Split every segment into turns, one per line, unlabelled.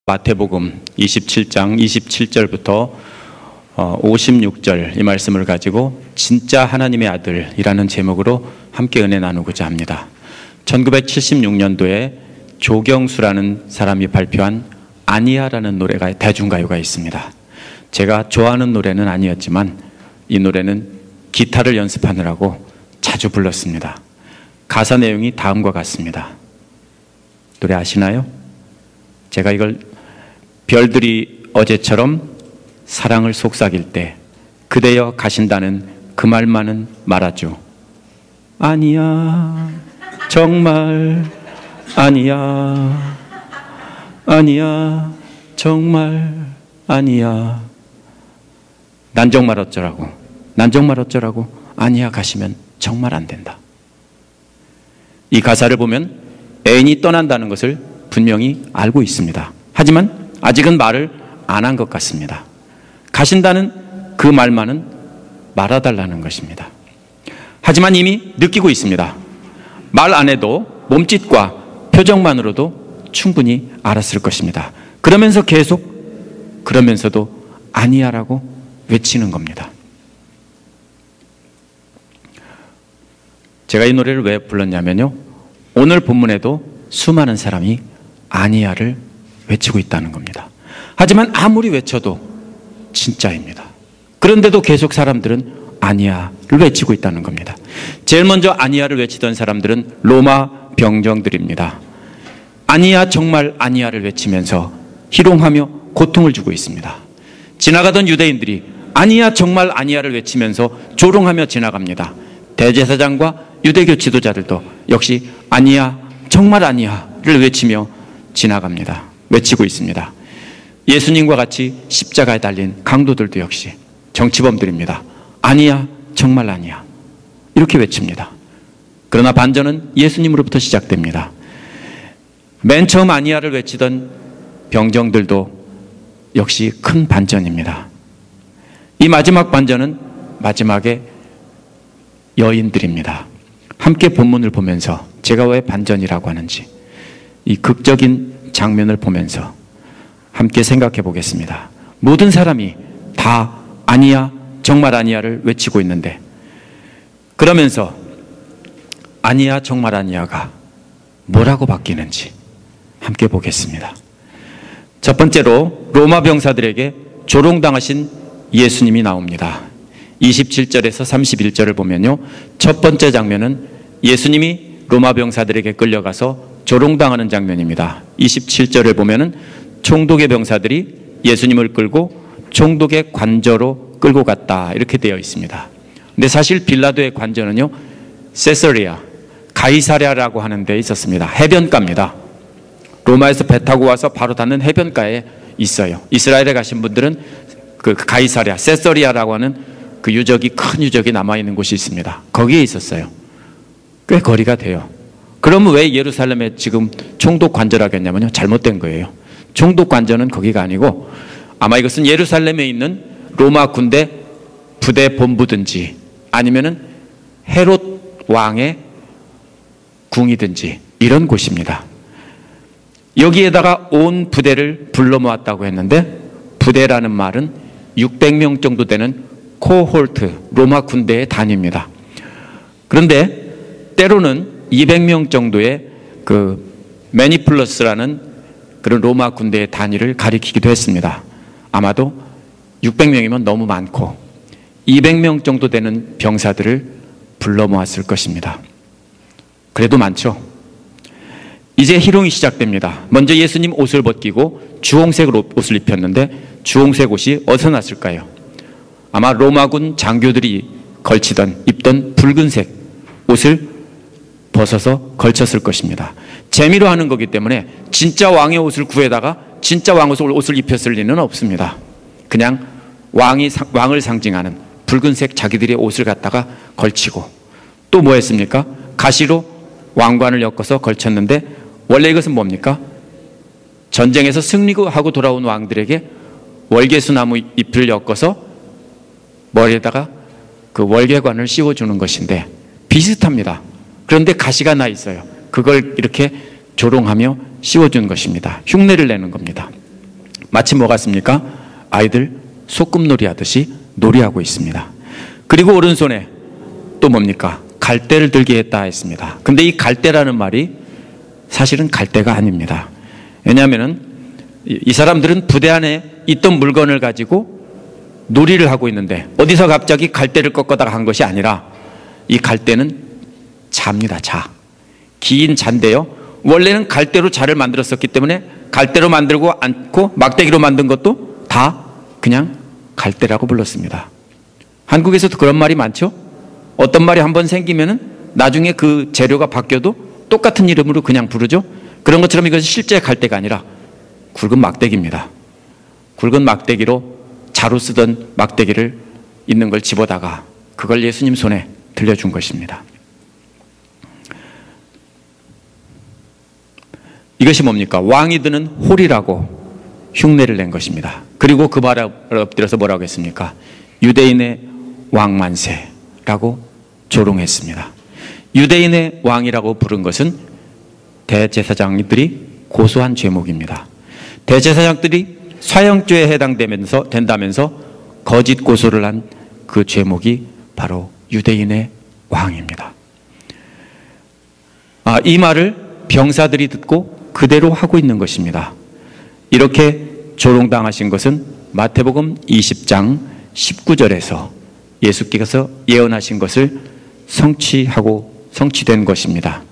마태복음 27장 27절부터 56절 이 말씀을 가지고 진짜 하나님의 아들이라는 제목으로 함께 은혜 나누고자 합니다. 1976년도에 조경수라는 사람이 발표한 아니야라는 노래가 대중가요가 있습니다. 제가 좋아하는 노래는 아니었지만 이 노래는 기타를 연습하느라고 자주 불렀습니다. 가사 내용이 다음과 같습니다. 노래 아시나요? 제가 이걸 별들이 어제처럼 사랑을 속삭일 때 그대여 가신다는 그 말만은 말하죠. 아니야, 정말 아니야, 아니야, 정말 아니야. 난 정말 어쩌라고, 난 정말 어쩌라고. 아니야 가시면 정말 안 된다. 이 가사를 보면 애인이 떠난다는 것을 분명히 알고 있습니다. 하지만 아직은 말을 안 한 것 같습니다. 가신다는 그 말만은 말아달라는 것입니다. 하지만 이미 느끼고 있습니다. 말 안 해도 몸짓과 표정만으로도 충분히 알았을 것입니다. 그러면서 그러면서도 아니야라고 외치는 겁니다. 제가 이 노래를 왜 불렀냐면요, 오늘 본문에도 수많은 사람이 아니야를 외치고 있다는 겁니다. 하지만 아무리 외쳐도 진짜입니다. 그런데도 계속 사람들은 아니야를 외치고 있다는 겁니다. 제일 먼저 아니야를 외치던 사람들은 로마 병정들입니다. 아니야, 정말 아니야를 외치면서 희롱하며 고통을 주고 있습니다. 지나가던 유대인들이 아니야, 정말 아니야를 외치면서 조롱하며 지나갑니다. 대제사장과 유대교 지도자들도 역시 아니야, 정말 아니야를 외치며 지나갑니다. 외치고 있습니다. 예수님과 같이 십자가에 달린 강도들도 역시 정치범들입니다. 아니야, 정말 아니야, 이렇게 외칩니다. 그러나 반전은 예수님으로부터 시작됩니다. 맨 처음 아니야를 외치던 병정들도 역시 큰 반전입니다. 이 마지막 반전은 마지막에 여인들입니다. 함께 본문을 보면서 제가 왜 반전이라고 하는지 이 극적인 장면을 보면서 함께 생각해 보겠습니다. 모든 사람이 다 아니야, 정말 아니야를 외치고 있는데 그러면서 아니야, 정말 아니야가 뭐라고 바뀌는지 함께 보겠습니다. 첫 번째로 로마 병사들에게 조롱당하신 예수님이 나옵니다. 27절에서 31절을 보면요, 첫 번째 장면은 예수님이 로마 병사들에게 끌려가서 조롱당하는 장면입니다. 27절을 보면은 총독의 병사들이 예수님을 끌고 총독의 관저로 끌고 갔다, 이렇게 되어 있습니다. 근데 사실 빌라도의 관저는요, 세서리아, 가이사랴라고 하는 데에 있었습니다. 해변가입니다. 로마에서 배 타고 와서 바로 닿는 해변가에 있어요. 이스라엘에 가신 분들은 그 가이사랴, 세서리아라고 하는 그 유적이, 큰 유적이 남아있는 곳이 있습니다. 거기에 있었어요. 꽤 거리가 돼요. 그러면 왜 예루살렘에 지금 총독 관저라고 했냐면요, 잘못된 거예요. 총독 관저는 거기가 아니고 아마 이것은 예루살렘에 있는 로마 군대 부대 본부든지 아니면은 헤롯 왕의 궁이든지 이런 곳입니다. 여기에다가 온 부대를 불러 모았다고 했는데 부대라는 말은 600명 정도 되는 코홀트, 로마 군대의 단위입니다. 그런데 때로는 200명 정도의 그 매니플러스라는 그런 로마 군대의 단위를 가리키기도 했습니다. 아마도 600명이면 너무 많고 200명 정도 되는 병사들을 불러 모았을 것입니다. 그래도 많죠. 이제 희롱이 시작됩니다. 먼저 예수님 옷을 벗기고 주홍색 옷을 입혔는데 주홍색 옷이 어디서 났을까요? 아마 로마군 장교들이 입던 붉은색 옷을 벗어서 걸쳤을 것입니다. 재미로 하는 거기 때문에 진짜 왕의 옷을 구해다가 진짜 왕 옷을 입혔을 리는 없습니다. 그냥 왕을 상징하는 붉은색 자기들의 옷을 갖다가 걸치고 또 뭐 했습니까? 가시로 왕관을 엮어서 걸쳤는데 원래 이것은 뭡니까? 전쟁에서 승리하고 돌아온 왕들에게 월계수나무 잎을 엮어서 머리에다가 그 월계관을 씌워주는 것인데 비슷합니다. 그런데 가시가 나 있어요. 그걸 이렇게 조롱하며 씌워준 것입니다. 흉내를 내는 겁니다. 마치 뭐 같습니까? 아이들 소꿉놀이 하듯이 놀이하고 있습니다. 그리고 오른손에 또 뭡니까? 갈대를 들게 했다 했습니다. 근데 이 갈대라는 말이 사실은 갈대가 아닙니다. 왜냐하면 이 사람들은 부대 안에 있던 물건을 가지고 놀이를 하고 있는데 어디서 갑자기 갈대를 꺾어다가 한 것이 아니라 이 갈대는 자입니다. 자. 긴 잔데요. 원래는 갈대로 자를 만들었었기 때문에 갈대로 만들고 않고 막대기로 만든 것도 다 그냥 갈대라고 불렀습니다. 한국에서도 그런 말이 많죠? 어떤 말이 한번 생기면은 나중에 그 재료가 바뀌어도 똑같은 이름으로 그냥 부르죠? 그런 것처럼 이것이 실제 갈대가 아니라 굵은 막대기입니다. 굵은 막대기로 자로 쓰던 막대기를 있는 걸 집어다가 그걸 예수님 손에 들려준 것입니다. 이것이 뭡니까? 왕이 드는 홀이라고 흉내를 낸 것입니다. 그리고 그 발을 엎드려서 뭐라고 했습니까? 유대인의 왕 만세라고 조롱했습니다. 유대인의 왕이라고 부른 것은 대제사장들이 고소한 죄목입니다. 대제사장들이 사형죄에 된다면서 거짓 고소를 한 그 죄목이 바로 유대인의 왕입니다. 이 말을 병사들이 듣고 그대로 하고 있는 것입니다. 이렇게 조롱당하신 것은 마태복음 20장 19절에서 예수께서 예언하신 것을 성취된 것입니다.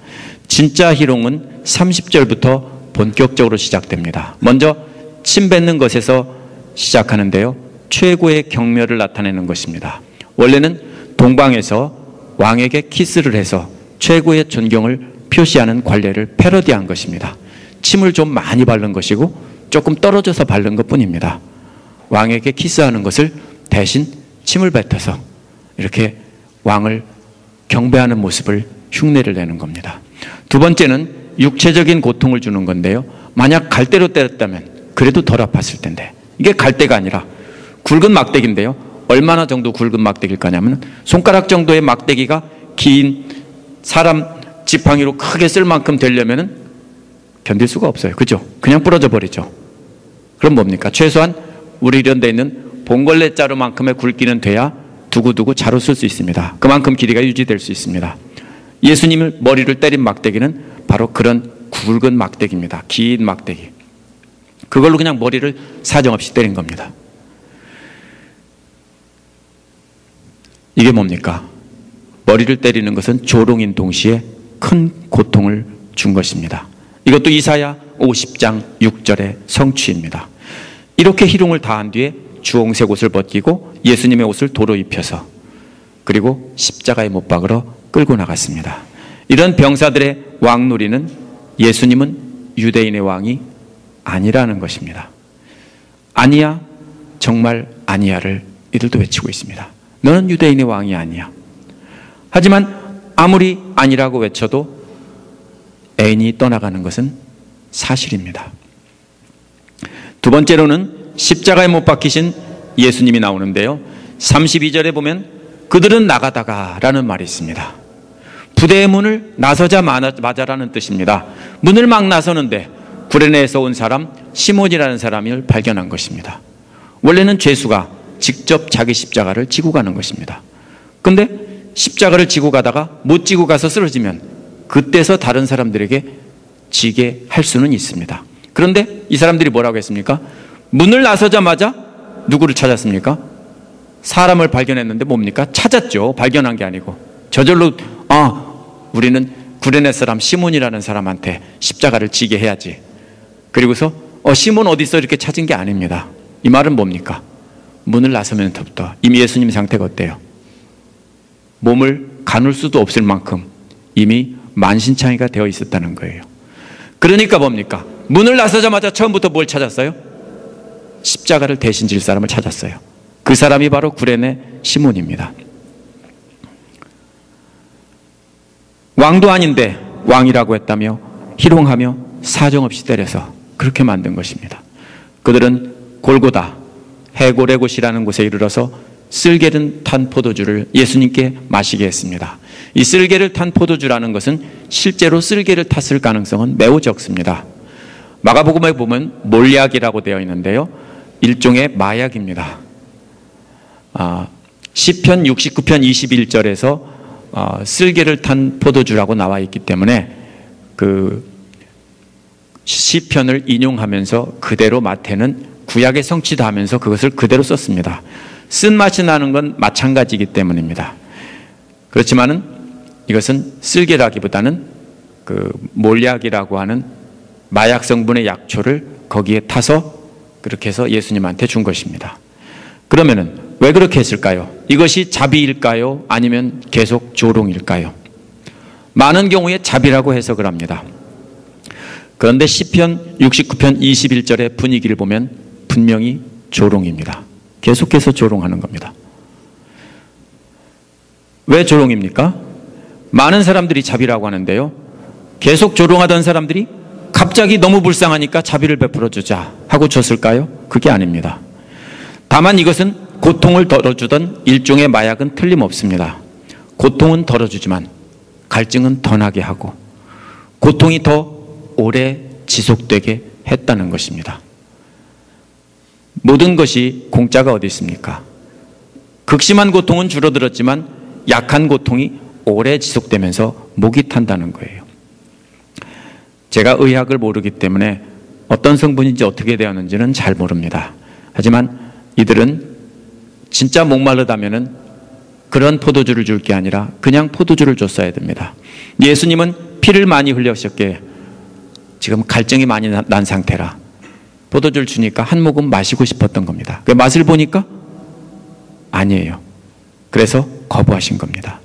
진짜 희롱은 30절부터 본격적으로 시작됩니다. 먼저 침 뱉는 것에서 시작하는데요. 최고의 경멸을 나타내는 것입니다. 원래는 동방에서 왕에게 키스를 해서 최고의 존경을 표시하는 관례를 패러디한 것입니다. 침을 좀 많이 바른 것이고 조금 떨어져서 바른 것뿐입니다. 왕에게 키스하는 것을 대신 침을 뱉어서 이렇게 왕을 경배하는 모습을 흉내를 내는 겁니다. 두 번째는 육체적인 고통을 주는 건데요. 만약 갈대로 때렸다면 그래도 덜 아팠을 텐데 이게 갈대가 아니라 굵은 막대기인데요. 얼마나 정도 굵은 막대기일까 하냐면 손가락 정도의 막대기가 긴 사람 지팡이로 크게 쓸 만큼 되려면 견딜 수가 없어요. 그죠? 그냥 부러져 버리죠. 그럼 뭡니까? 최소한 우리 이런 데 있는 봉골레 자루만큼의 굵기는 돼야 두고두고 자루 쓸 수 있습니다. 그만큼 길이가 유지될 수 있습니다. 예수님을 머리를 때린 막대기는 바로 그런 굵은 막대기입니다. 긴 막대기. 그걸로 그냥 머리를 사정없이 때린 겁니다. 이게 뭡니까? 머리를 때리는 것은 조롱인 동시에 큰 고통을 준 것입니다. 이것도 이사야 50장 6절의 성취입니다. 이렇게 희롱을 다한 뒤에 주홍색 옷을 벗기고 예수님의 옷을 도로 입혀서 그리고 십자가에 못 박으러 끌고 나갔습니다. 이런 병사들의 왕놀이는 예수님은 유대인의 왕이 아니라는 것입니다. 아니야, 정말 아니야를 이들도 외치고 있습니다. 너는 유대인의 왕이 아니야. 하지만 아무리 아니라고 외쳐도 애인이 떠나가는 것은 사실입니다. 두 번째로는 십자가에 못 박히신 예수님이 나오는데요. 32절에 보면 그들은 나가다가 라는 말이 있습니다. 부대의 문을 나서자마자라는 뜻입니다. 문을 막 나서는데 구레네에서 온 사람 시몬이라는 사람을 발견한 것입니다. 원래는 죄수가 직접 자기 십자가를 지고 가는 것입니다. 그런데 십자가를 지고 가다가 못 지고 가서 쓰러지면 그때서 다른 사람들에게 지게 할 수는 있습니다. 그런데 이 사람들이 뭐라고 했습니까? 문을 나서자마자 누구를 찾았습니까? 사람을 발견했는데 뭡니까? 찾았죠. 발견한 게 아니고. 저절로 우리는 구레네 사람 시몬이라는 사람한테 십자가를 지게 해야지. 그리고서 시몬 어디 있어? 이렇게 찾은 게 아닙니다. 이 말은 뭡니까? 문을 나서면서부터 이미 예수님 상태가 어때요? 몸을 가눌 수도 없을 만큼 이미 만신창이가 되어 있었다는 거예요. 그러니까 뭡니까? 문을 나서자마자 처음부터 뭘 찾았어요? 십자가를 대신 질 사람을 찾았어요. 그 사람이 바로 구레네 시몬입니다. 왕도 아닌데 왕이라고 했다며 희롱하며 사정없이 때려서 그렇게 만든 것입니다. 그들은 골고다 해골의 곳이라는 곳에 이르러서 쓸개를 탄 포도주를 예수님께 마시게 했습니다. 이 쓸개를 탄 포도주라는 것은 실제로 쓸개를 탔을 가능성은 매우 적습니다. 마가복음에 보면 몰약이라고 되어 있는데요. 일종의 마약입니다. 시편 69편 21절에서 쓸개를 탄 포도주라고 나와 있기 때문에 그 시편을 인용하면서 그대로 마태는 구약의 성취다 하면서 그것을 그대로 썼습니다. 쓴맛이 나는 건 마찬가지이기 때문입니다. 그렇지만은 이것은 쓸개라기보다는 그 몰약이라고 하는 마약 성분의 약초를 거기에 타서 그렇게 해서 예수님한테 준 것입니다. 그러면은 왜 그렇게 했을까요? 이것이 자비일까요? 아니면 계속 조롱일까요? 많은 경우에 자비라고 해석을 합니다. 그런데 시편 69편 21절의 분위기를 보면 분명히 조롱입니다. 계속해서 조롱하는 겁니다. 왜 조롱입니까? 많은 사람들이 자비라고 하는데요. 계속 조롱하던 사람들이 갑자기 너무 불쌍하니까 자비를 베풀어 주자 하고 줬을까요? 그게 아닙니다. 다만 이것은 고통을 덜어주던 일종의 마약은 틀림없습니다. 고통은 덜어주지만 갈증은 더 나게 하고 고통이 더 오래 지속되게 했다는 것입니다. 모든 것이 공짜가 어디 있습니까? 극심한 고통은 줄어들었지만 약한 고통이 오래 지속되면서 목이 탄다는 거예요. 제가 의학을 모르기 때문에 어떤 성분인지 어떻게 되었는지는 잘 모릅니다. 하지만 이들은 진짜 목마르다면은 그런 포도주를 줄 게 아니라 그냥 포도주를 줬어야 됩니다. 예수님은 피를 많이 흘렸었기에 지금 갈증이 많이 난 상태라 포도주를 주니까 한 모금 마시고 싶었던 겁니다. 그 맛을 보니까 아니에요. 그래서 거부하신 겁니다.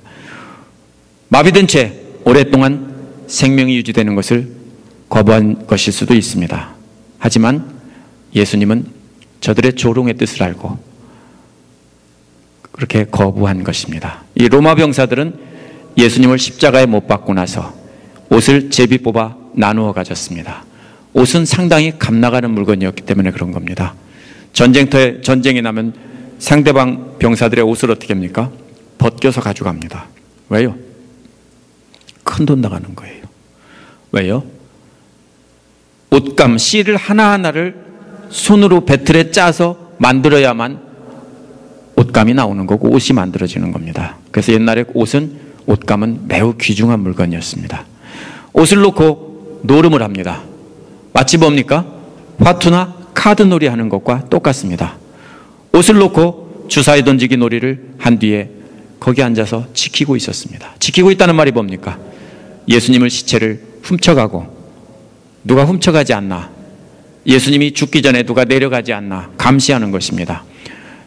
마비된 채 오랫동안 생명이 유지되는 것을 거부한 것일 수도 있습니다. 하지만 예수님은 저들의 조롱의 뜻을 알고 그렇게 거부한 것입니다. 이 로마 병사들은 예수님을 십자가에 못 박고 나서 옷을 제비 뽑아 나누어 가졌습니다. 옷은 상당히 값나가는 물건이었기 때문에 그런 겁니다. 전쟁이 나면 상대방 병사들의 옷을 어떻게 합니까? 벗겨서 가져갑니다. 왜요? 큰 돈 나가는 거예요. 왜요? 옷감, 실을 하나하나를 손으로 배틀에 짜서 만들어야만 옷감이 나오는 거고 옷이 만들어지는 겁니다. 그래서 옛날에 옷감은 매우 귀중한 물건이었습니다. 옷을 놓고 노름을 합니다. 마치 뭡니까? 화투나 카드 놀이 하는 것과 똑같습니다. 옷을 놓고 주사위 던지기 놀이를 한 뒤에 거기 앉아서 지키고 있었습니다. 지키고 있다는 말이 뭡니까? 예수님을 시체를 훔쳐가고 누가 훔쳐가지 않나, 예수님이 죽기 전에 누가 내려가지 않나 감시하는 것입니다.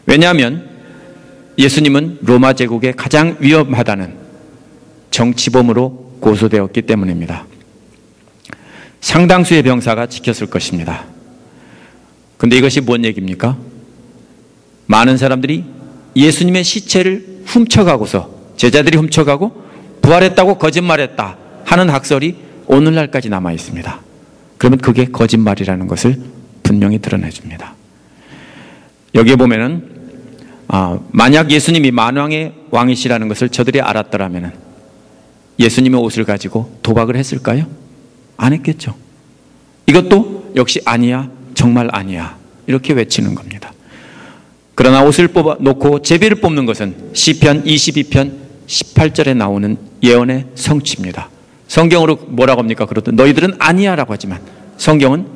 왜냐하면 예수님은 로마 제국의 가장 위험하다는 정치범으로 고소되었기 때문입니다. 상당수의 병사가 지켰을 것입니다. 그런데 이것이 뭔 얘기입니까? 많은 사람들이 예수님의 시체를 훔쳐가고서 제자들이 훔쳐가고 부활했다고 거짓말했다 하는 학설이 오늘날까지 남아 있습니다. 그러면 그게 거짓말이라는 것을 분명히 드러내줍니다. 여기에 보면은 만약 예수님이 만왕의 왕이시라는 것을 저들이 알았더라면 예수님의 옷을 가지고 도박을 했을까요? 안 했겠죠. 이것도 역시 아니야, 정말 아니야 이렇게 외치는 겁니다. 그러나 옷을 뽑아 놓고 제비를 뽑는 것은 시편 22편 18절에 나오는 예언의 성취입니다. 성경으로 뭐라고 합니까? 그렇듯 너희들은 아니야 라고 하지만 성경은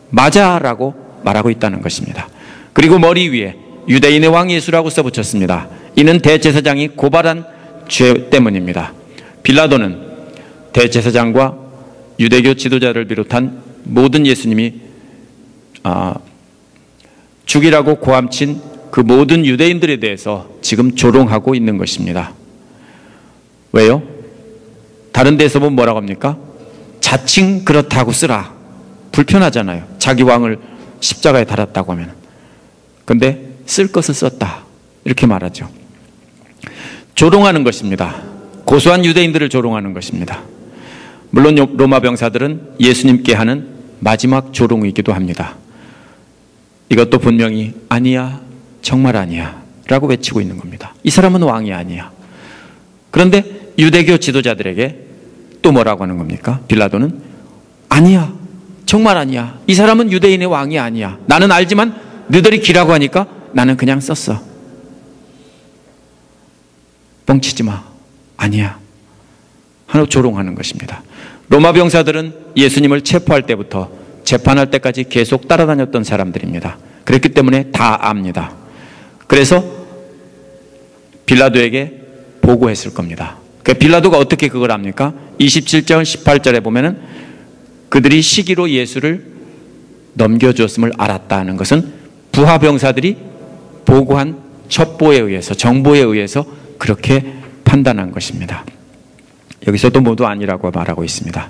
맞아 라고 말하고 있다는 것입니다. 그리고 머리 위에 유대인의 왕 예수라고 써붙였습니다. 이는 대제사장이 고발한 죄 때문입니다. 빌라도는 대제사장과 유대교 지도자를 비롯한 모든 예수님이 죽이라고 고함친 그 모든 유대인들에 대해서 지금 조롱하고 있는 것입니다. 왜요? 다른 데서 보면 뭐라고 합니까? 자칭 그렇다고 쓰라. 불편하잖아요. 자기 왕을 십자가에 달았다고 하면. 근데 쓸 것을 썼다. 이렇게 말하죠. 조롱하는 것입니다. 고소한 유대인들을 조롱하는 것입니다. 물론 로마 병사들은 예수님께 하는 마지막 조롱이기도 합니다. 이것도 분명히 아니야, 정말 아니야 라고 외치고 있는 겁니다. 이 사람은 왕이 아니야. 그런데 유대교 지도자들에게 또 뭐라고 하는 겁니까? 빌라도는 아니야, 정말 아니야. 이 사람은 유대인의 왕이 아니야. 나는 알지만 너희들이 기라고 하니까 나는 그냥 썼어. 뻥치지 마. 아니야. 하고 조롱하는 것입니다. 로마 병사들은 예수님을 체포할 때부터 재판할 때까지 계속 따라다녔던 사람들입니다. 그렇기 때문에 다 압니다. 그래서 빌라도에게 보고했을 겁니다. 빌라도가 어떻게 그걸 압니까? 27절 18절에 보면은 그들이 시기로 예수를 넘겨주었음을 알았다는 것은 부하 병사들이 보고한 첩보에 의해서, 정보에 의해서 그렇게 판단한 것입니다. 여기서도 모두 아니라고 말하고 있습니다.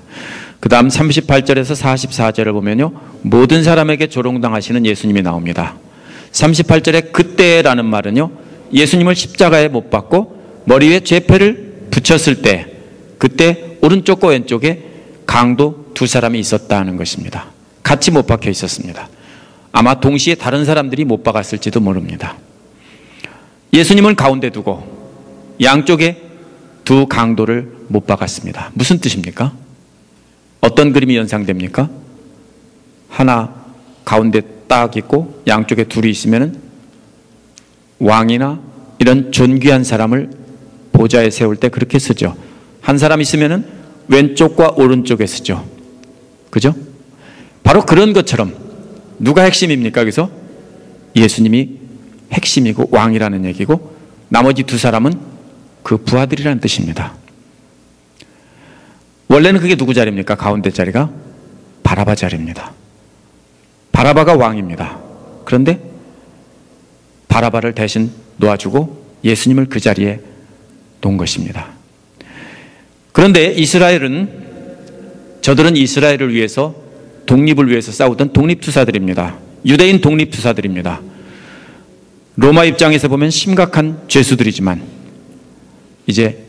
그 다음 38절에서 44절을 보면요, 모든 사람에게 조롱당하시는 예수님이 나옵니다. 38절에 그때라는 말은요, 예수님을 십자가에 못 박고 머리 위에 죄패를 붙였을 때, 그때 오른쪽과 왼쪽에 강도 두 사람이 있었다는 것입니다. 같이 못 박혀 있었습니다. 아마 동시에 다른 사람들이 못 박았을지도 모릅니다. 예수님은 가운데 두고 양쪽에 두 강도를 못 박았습니다. 무슨 뜻입니까? 어떤 그림이 연상됩니까? 하나 가운데 딱 있고 양쪽에 둘이 있으면 왕이나 이런 존귀한 사람을 보좌에 세울 때 그렇게 쓰죠. 한 사람 있으면 왼쪽과 오른쪽에 쓰죠. 그죠? 바로 그런 것처럼 누가 핵심입니까? 여기서 예수님이 핵심이고 왕이라는 얘기고 나머지 두 사람은 그 부하들이라는 뜻입니다. 원래는 그게 누구 자리입니까? 가운데 자리가 바라바 자리입니다. 바라바가 왕입니다. 그런데 바라바를 대신 놓아주고 예수님을 그 자리에 놓은 것입니다. 그런데 저들은 이스라엘을 위해서, 독립을 위해서 싸우던 독립투사들입니다. 유대인 독립투사들입니다. 로마 입장에서 보면 심각한 죄수들이지만 이제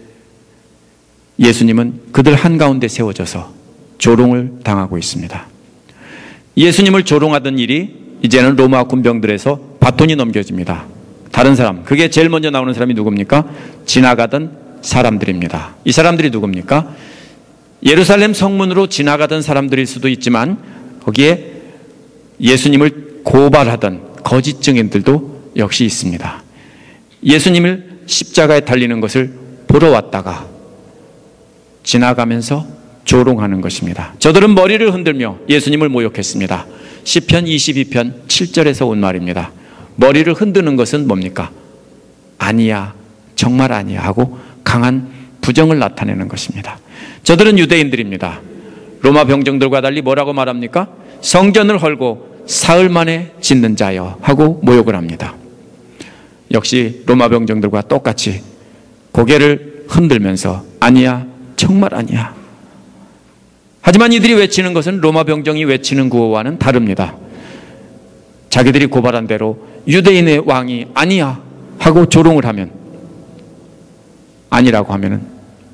예수님은 그들 한가운데 세워져서 조롱을 당하고 있습니다. 예수님을 조롱하던 일이 이제는 로마 군병들에서 바톤이 넘겨집니다. 다른 사람, 그게 제일 먼저 나오는 사람이 누굽니까? 지나가던 사람들입니다. 이 사람들이 누굽니까? 예루살렘 성문으로 지나가던 사람들일 수도 있지만 거기에 예수님을 고발하던 거짓 증인들도 역시 있습니다. 예수님을 십자가에 달리는 것을 보러 왔다가 지나가면서 조롱하는 것입니다. 저들은 머리를 흔들며 예수님을 모욕했습니다. 시편 22편 7절에서 온 말입니다. 머리를 흔드는 것은 뭡니까? 아니야, 정말 아니야 하고 강한 부정을 나타내는 것입니다. 저들은 유대인들입니다. 로마 병정들과 달리 뭐라고 말합니까? 성전을 헐고 사흘 만에 짓는 자여 하고 모욕을 합니다. 역시 로마 병정들과 똑같이 고개를 흔들면서 아니야, 정말 아니야. 하지만 이들이 외치는 것은 로마 병정이 외치는 구호와는 다릅니다. 자기들이 고발한 대로 유대인의 왕이 아니야 하고 조롱을 하면, 아니라고 하면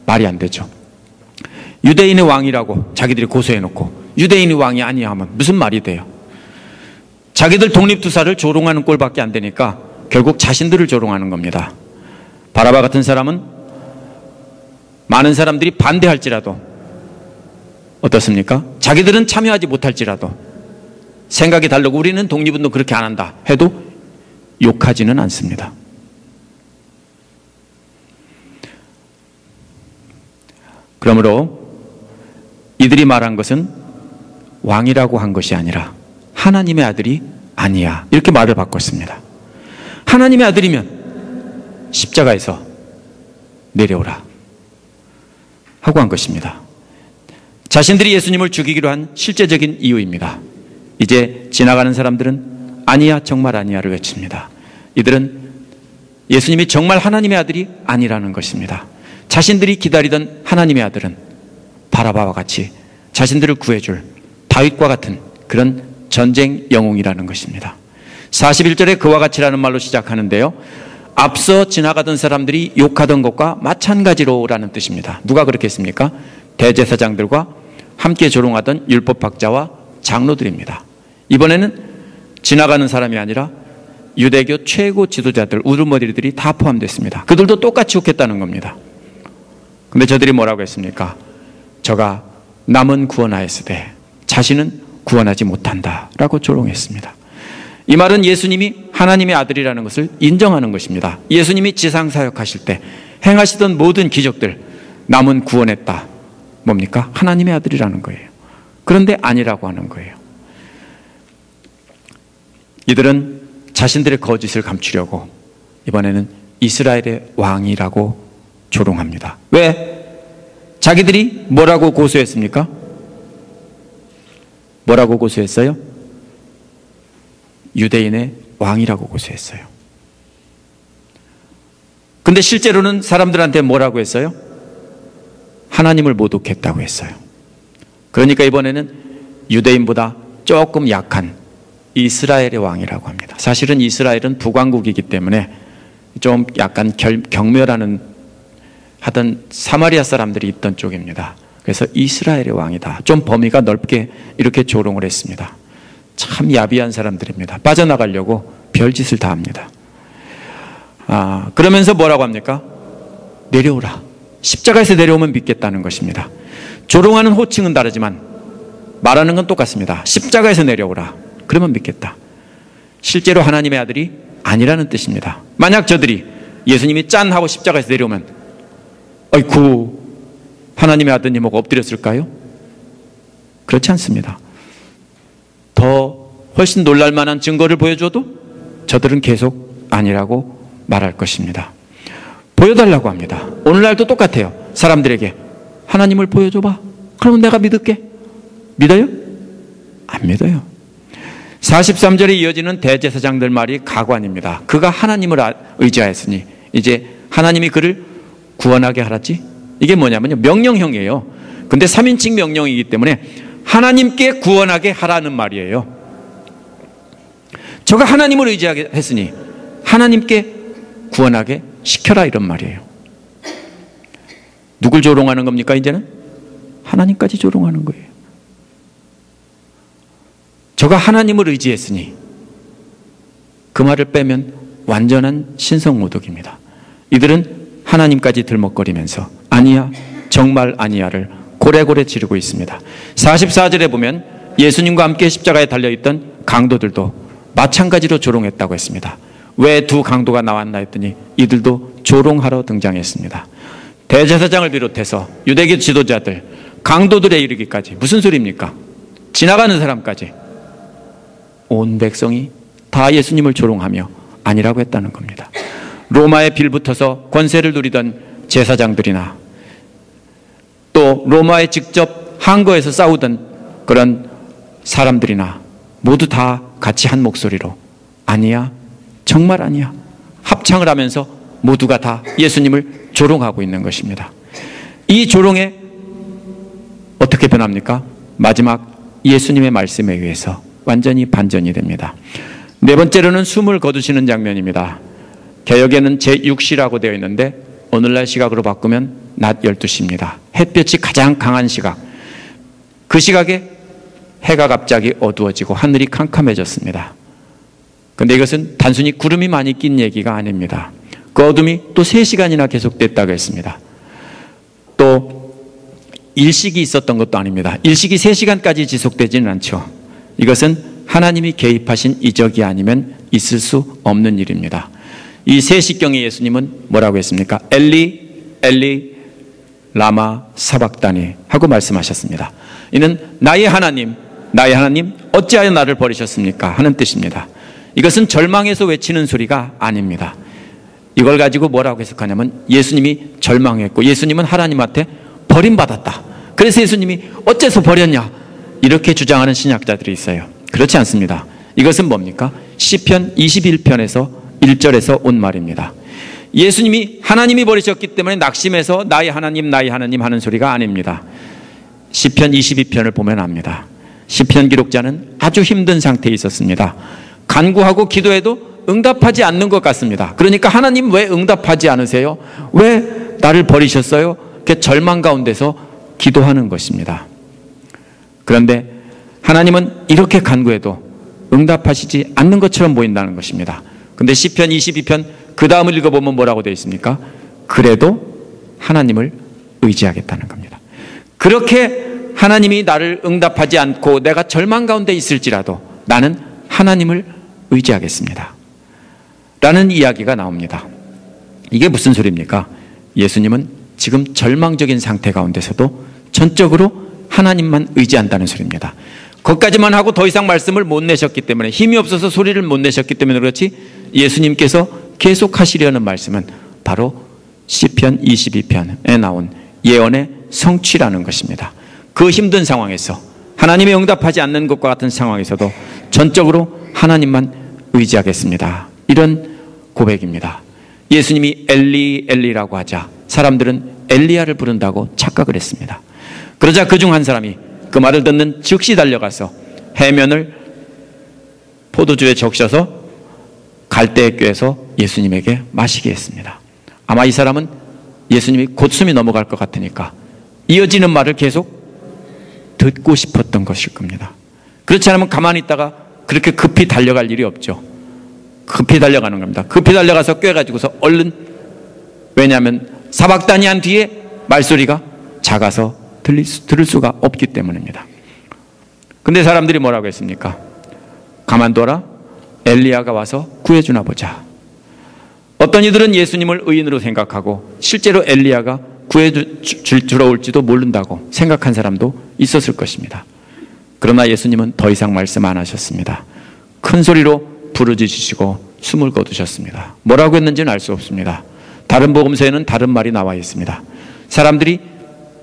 말이 안 되죠. 유대인의 왕이라고 자기들이 고소해놓고 유대인의 왕이 아니야 하면 무슨 말이 돼요? 자기들 독립투사를 조롱하는 꼴밖에 안 되니까 결국 자신들을 조롱하는 겁니다. 바라바 같은 사람은 많은 사람들이 반대할지라도 어떻습니까? 자기들은 참여하지 못할지라도 생각이 다르고 우리는 독립운동 그렇게 안 한다 해도 욕하지는 않습니다. 그러므로 이들이 말한 것은 왕이라고 한 것이 아니라 하나님의 아들이 아니야, 이렇게 말을 바꿨습니다. 하나님의 아들이면 십자가에서 내려오라 하고 한 것입니다. 자신들이 예수님을 죽이기로 한 실제적인 이유입니다. 이제 지나가는 사람들은 아니야, 정말 아니야를 외칩니다. 이들은 예수님이 정말 하나님의 아들이 아니라는 것입니다. 자신들이 기다리던 하나님의 아들은 바라바와 같이 자신들을 구해줄 다윗과 같은 그런 전쟁 영웅이라는 것입니다. 41절에 그와 같이라는 말로 시작하는데요, 앞서 지나가던 사람들이 욕하던 것과 마찬가지로라는 뜻입니다. 누가 그렇게 했습니까? 대제사장들과 함께 조롱하던 율법학자와 장로들입니다. 이번에는 지나가는 사람이 아니라 유대교 최고 지도자들, 우두머리들이 다 포함됐습니다. 그들도 똑같이 욕했다는 겁니다. 근데 저들이 뭐라고 했습니까? 저가 남은 구원하였으되 자신은 구원하지 못한다라고 조롱했습니다. 이 말은 예수님이 하나님의 아들이라는 것을 인정하는 것입니다. 예수님이 지상사역하실 때 행하시던 모든 기적들, 남은 구원했다. 뭡니까? 하나님의 아들이라는 거예요. 그런데 아니라고 하는 거예요. 이들은 자신들의 거짓을 감추려고 이번에는 이스라엘의 왕이라고 조롱합니다. 왜? 자기들이 뭐라고 고소했습니까? 뭐라고 고소했어요? 유대인의 왕이라고 고소했어요. 근데 실제로는 사람들한테 뭐라고 했어요? 하나님을 모독했다고 했어요. 그러니까 이번에는 유대인보다 조금 약한 이스라엘의 왕이라고 합니다. 사실은 이스라엘은 북왕국이기 때문에 좀 약간 경멸하는 하던 사마리아 사람들이 있던 쪽입니다. 그래서 이스라엘의 왕이다. 좀 범위가 넓게 이렇게 조롱을 했습니다. 참 야비한 사람들입니다. 빠져나가려고 별짓을 다 합니다. 그러면서 뭐라고 합니까? 내려오라. 십자가에서 내려오면 믿겠다는 것입니다. 조롱하는 호칭은 다르지만 말하는 건 똑같습니다. 십자가에서 내려오라. 그러면 믿겠다. 실제로 하나님의 아들이 아니라는 뜻입니다. 만약 저들이 예수님이 짠 하고 십자가에서 내려오면 아이쿠 하나님의 아드님하고 엎드렸을까요? 그렇지 않습니다. 더 훨씬 놀랄만한 증거를 보여줘도 저들은 계속 아니라고 말할 것입니다. 보여달라고 합니다. 오늘날도 똑같아요. 사람들에게 하나님을 보여줘봐. 그러면 내가 믿을게. 믿어요? 안 믿어요. 43절에 이어지는 대제사장들 말이 가관입니다. 그가 하나님을 의지하였으니 이제 하나님이 그를 구원하게 하라지. 이게 뭐냐면요, 명령형이에요. 근데 3인칭 명령이기 때문에 하나님께 구원하게 하라는 말이에요. 저가 하나님을 의지하게 했으니 하나님께 구원하게 시켜라, 이런 말이에요. 누굴 조롱하는 겁니까? 이제는 하나님까지 조롱하는 거예요. 저가 하나님을 의지했으니, 그 말을 빼면 완전한 신성모독입니다. 이들은 하나님까지 들먹거리면서 아니야, 정말 아니야를 고래고래 지르고 있습니다. 44절에 보면 예수님과 함께 십자가에 달려있던 강도들도 마찬가지로 조롱했다고 했습니다. 왜 두 강도가 나왔나 했더니 이들도 조롱하러 등장했습니다. 대제사장을 비롯해서 유대교 지도자들, 강도들에 이르기까지. 무슨 소리입니까? 지나가는 사람까지 온 백성이 다 예수님을 조롱하며 아니라고 했다는 겁니다. 로마에 빌붙어서 권세를 누리던 제사장들이나 또 로마에 직접 항거에서 싸우던 그런 사람들이나 모두 다 같이 한 목소리로 아니야, 정말 아니야, 합창을 하면서 모두가 다 예수님을 조롱하고 있는 것입니다. 이 조롱에 어떻게 변합니까? 마지막 예수님의 말씀에 의해서 완전히 반전이 됩니다. 네 번째로는 숨을 거두시는 장면입니다. 개역에는 제6시라고 되어 있는데 오늘날 시각으로 바꾸면 낮 12시입니다. 햇볕이 가장 강한 시각. 그 시각에 해가 갑자기 어두워지고 하늘이 캄캄해졌습니다. 그런데 이것은 단순히 구름이 많이 낀 얘기가 아닙니다. 그 어둠이 또 3시간이나 계속됐다고 했습니다. 또 일식이 있었던 것도 아닙니다. 일식이 3시간까지 지속되지는 않죠. 이것은 하나님이 개입하신 이적이 아니면 있을 수 없는 일입니다. 이 3시경에 예수님은 뭐라고 했습니까? 엘리 엘리 라마 사박다니 하고 말씀하셨습니다. 이는 나의 하나님 어찌하여 나를 버리셨습니까? 하는 뜻입니다. 이것은 절망에서 외치는 소리가 아닙니다. 이걸 가지고 뭐라고 해석하냐면 예수님이 절망했고 예수님은 하나님한테 버림받았다. 그래서 예수님이 어째서 버렸냐? 이렇게 주장하는 신학자들이 있어요. 그렇지 않습니다. 이것은 뭡니까? 시편 21편에서 1절에서 온 말입니다. 예수님이 하나님이 버리셨기 때문에 낙심해서 나의 하나님 하는 소리가 아닙니다. 시편 22편을 보면 압니다. 시편 기록자는 아주 힘든 상태에 있었습니다. 간구하고 기도해도 응답하지 않는 것 같습니다. 그러니까 하나님 왜 응답하지 않으세요? 왜 나를 버리셨어요? 이렇게 절망 가운데서 기도하는 것입니다. 그런데 하나님은 이렇게 간구해도 응답하시지 않는 것처럼 보인다는 것입니다. 근데 시편 22편 그 다음을 읽어보면 뭐라고 되어 있습니까? 그래도 하나님을 의지하겠다는 겁니다. 그렇게 하나님이 나를 응답하지 않고 내가 절망 가운데 있을지라도 나는 하나님을 의지하겠습니다 라는 이야기가 나옵니다. 이게 무슨 소리입니까? 예수님은 지금 절망적인 상태 가운데서도 전적으로 하나님만 의지한다는 소리입니다. 거기까지만 하고 더 이상 말씀을 못 내셨기 때문에, 힘이 없어서 소리를 못 내셨기 때문에 그렇지, 예수님께서 계속 하시려는 말씀은 바로 시편 22편에 나온 예언의 성취라는 것입니다. 그 힘든 상황에서, 하나님이 응답하지 않는 것과 같은 상황에서도 전적으로 하나님만 의지하겠습니다, 이런 고백입니다. 예수님이 엘리 엘리라고 하자 사람들은 엘리야를 부른다고 착각을 했습니다. 그러자 그중 한 사람이 그 말을 듣는 즉시 달려가서 해면을 포도주에 적셔서 갈대에 꿰서 예수님에게 마시게 했습니다. 아마 이 사람은 예수님이 곧 숨이 넘어갈 것 같으니까 이어지는 말을 계속 듣고 싶었던 것일 겁니다. 그렇지 않으면 가만히 있다가 그렇게 급히 달려갈 일이 없죠. 급히 달려가는 겁니다. 급히 달려가서 꿰가지고서 얼른, 왜냐하면 사박다니한 뒤에 말소리가 작아서 들을 수가 없기 때문입니다. 근데 사람들이 뭐라고 했습니까? 가만둬라, 엘리야가 와서 구해주나 보자. 어떤 이들은 예수님을 의인으로 생각하고 실제로 엘리야가 구해주러 올지도 모른다고 생각한 사람도 있었을 것입니다. 그러나 예수님은 더 이상 말씀 안 하셨습니다. 큰 소리로 부르짖으시고 숨을 거두셨습니다. 뭐라고 했는지는 알 수 없습니다. 다른 복음서에는 다른 말이 나와 있습니다. 사람들이